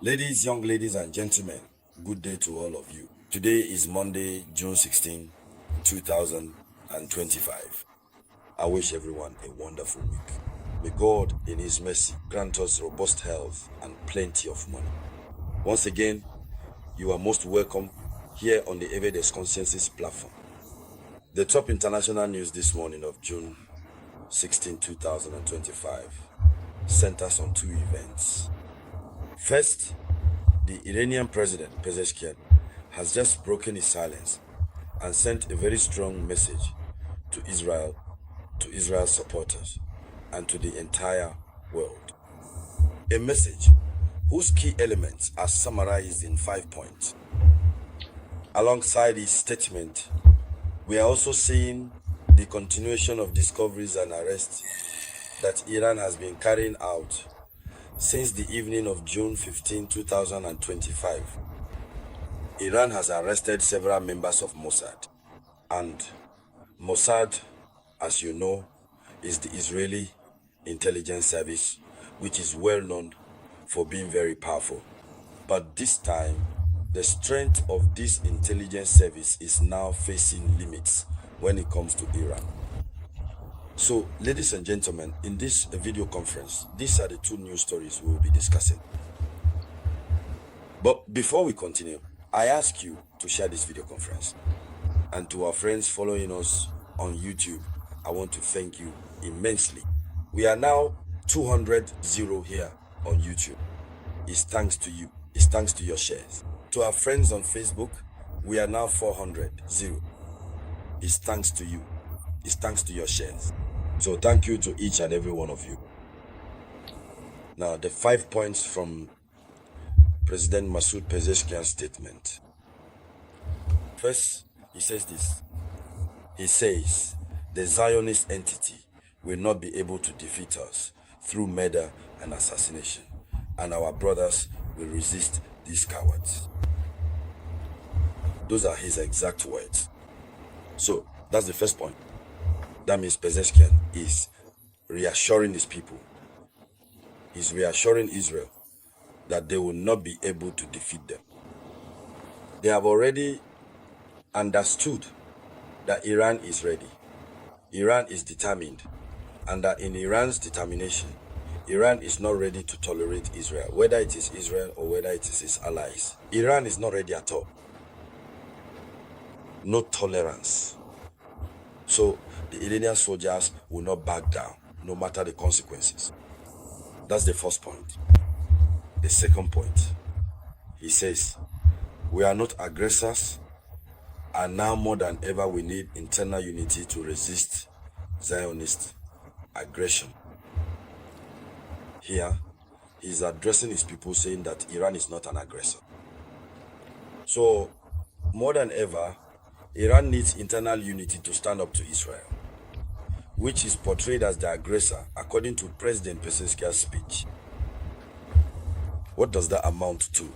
Ladies, young ladies and gentlemen, good day to all of you. Today is Monday, June 16, 2025. I wish everyone a wonderful week. May God, in His mercy, grant us robust health and plenty of money. Once again, you are most welcome here on the Everyday's Consciences platform. The top international news this morning of June 16, 2025 centers on two events. First, the Iranian President, Peskian, has just broken his silence and sent a very strong message to Israel's supporters, and to the entire world. A message whose key elements are summarized in 5 points. Alongside his statement, we are also seeing the continuation of discoveries and arrests that Iran has been carrying out since the evening of June 15, 2025. Iran has arrested several members of Mossad, and Mossad, as you know, is the Israeli intelligence service, which is well known for being very powerful. But this time, the strength of this intelligence service is now facing limits when it comes to Iran. So, ladies and gentlemen, in this video conference, these are the two news stories we will be discussing. But before we continue, I ask you to share this video conference. And to our friends following us on YouTube, I want to thank you immensely. We are now 200 here on YouTube. It's thanks to you. It's thanks to your shares. To our friends on Facebook, we are now 400. It's thanks to you. It's thanks to your shares. So thank you to each and every one of you. Now, the 5 points from President Masoud Pezeshkian's statement. First, he says this. He says, the Zionist entity will not be able to defeat us through murder and assassination, and our brothers will resist these cowards. Those are his exact words. So, that's the first point. That means Pezeshkian is reassuring his people. He's reassuring Israel that they will not be able to defeat them. They have already understood that Iran is ready. Iran is determined, and that in Iran's determination, Iran is not ready to tolerate Israel, whether it is Israel or whether it is its allies. Iran is not ready at all. No tolerance. So the Iranian soldiers will not back down, no matter the consequences. That's the first point. The second point, he says, we are not aggressors, and now more than ever we need internal unity to resist Zionist aggression. Here, he is addressing his people, saying that Iran is not an aggressor. So, more than ever, Iran needs internal unity to stand up to Israel, which is portrayed as the aggressor according to President Pezeshkian's speech. What does that amount to?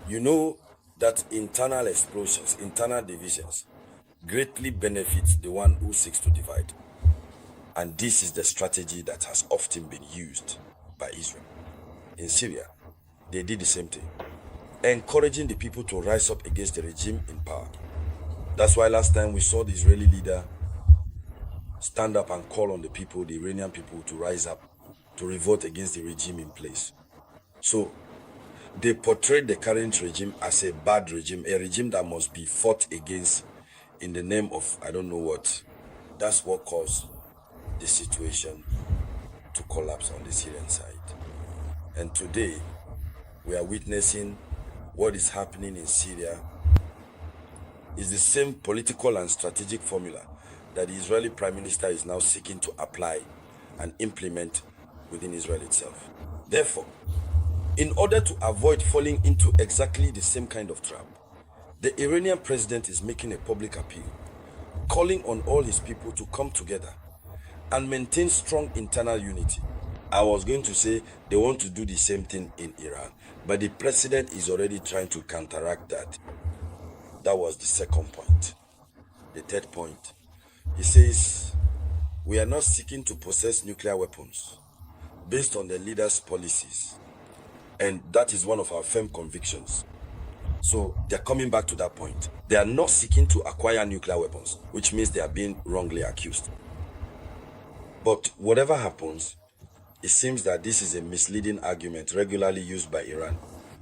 You know that internal explosions, internal divisions, greatly benefits the one who seeks to divide. And this is the strategy that has often been used by Israel. In Syria, they did the same thing, encouraging the people to rise up against the regime in power. That's why last time we saw the Israeli leader stand up and call on the people, the Iranian people, to rise up, to revolt against the regime in place. So, they portrayed the current regime as a bad regime, a regime that must be fought against in the name of I don't know what. That's what caused the situation to collapse on the Syrian side. And today, we are witnessing what is happening in Syria. Is the same political and strategic formula that the Israeli Prime Minister is now seeking to apply and implement within Israel itself. Therefore, in order to avoid falling into exactly the same kind of trap, the Iranian president is making a public appeal, calling on all his people to come together and maintain strong internal unity. I was going to say they want to do the same thing in Iran, but the president is already trying to counteract that. That was the second point. The third point, he says, we are not seeking to possess nuclear weapons based on the leader's policies. And that is one of our firm convictions. So they're coming back to that point. They are not seeking to acquire nuclear weapons, which means they are being wrongly accused. But whatever happens, it seems that this is a misleading argument regularly used by Iran,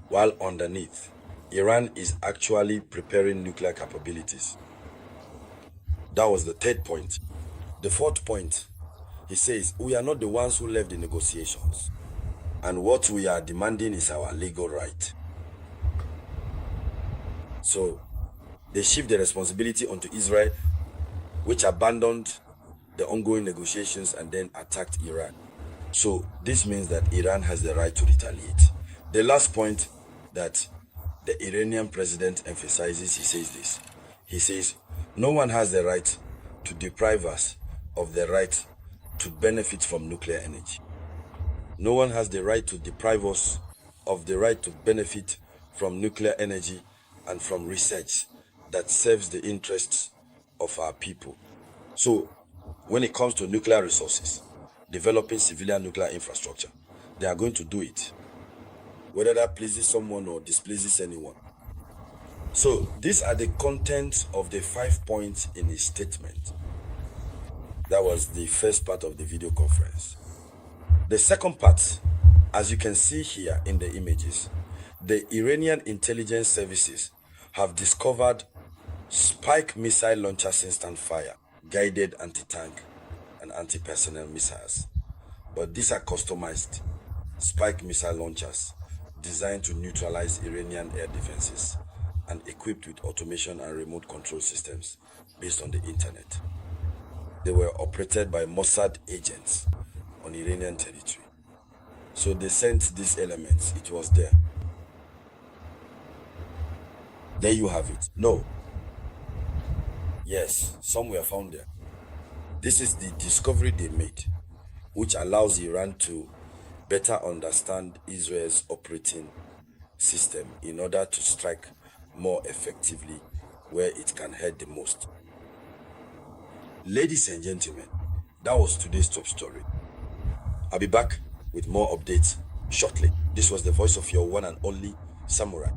while underneath, Iran is actually preparing nuclear capabilities. That was the third point. The fourth point, he says, we are not the ones who left the negotiations, and what we are demanding is our legal right. So they shift the responsibility onto Israel, which abandoned the ongoing negotiations and then attacked Iran. So this means that Iran has the right to retaliate. The last point that the Iranian president emphasizes, he says this. He says, no one has the right to deprive us of the right to benefit from nuclear energy. No one has the right to deprive us of the right to benefit from nuclear energy and from research that serves the interests of our people. So when it comes to nuclear resources, developing civilian nuclear infrastructure, they are going to do it, whether that pleases someone or displeases anyone. So these are the contents of the 5 points in his statement. That was the first part of the video conference. The second part, as you can see here in the images, the Iranian intelligence services have discovered spike missile launchers instant fire, guided anti-tank and anti-personnel missiles. But these are customized spike missile launchers designed to neutralize Iranian air defenses and equipped with automation and remote control systems based on the internet. They were operated by Mossad agents on Iranian territory. So they sent these elements. It was there. There you have it. No. Yes, some were found there. This is the discovery they made, which allows Iran to better understand Israel's operating system in order to strike more effectively where it can hurt the most. Ladies and gentlemen, that was today's top story. I'll be back with more updates shortly. This was the voice of your one and only Samouraï.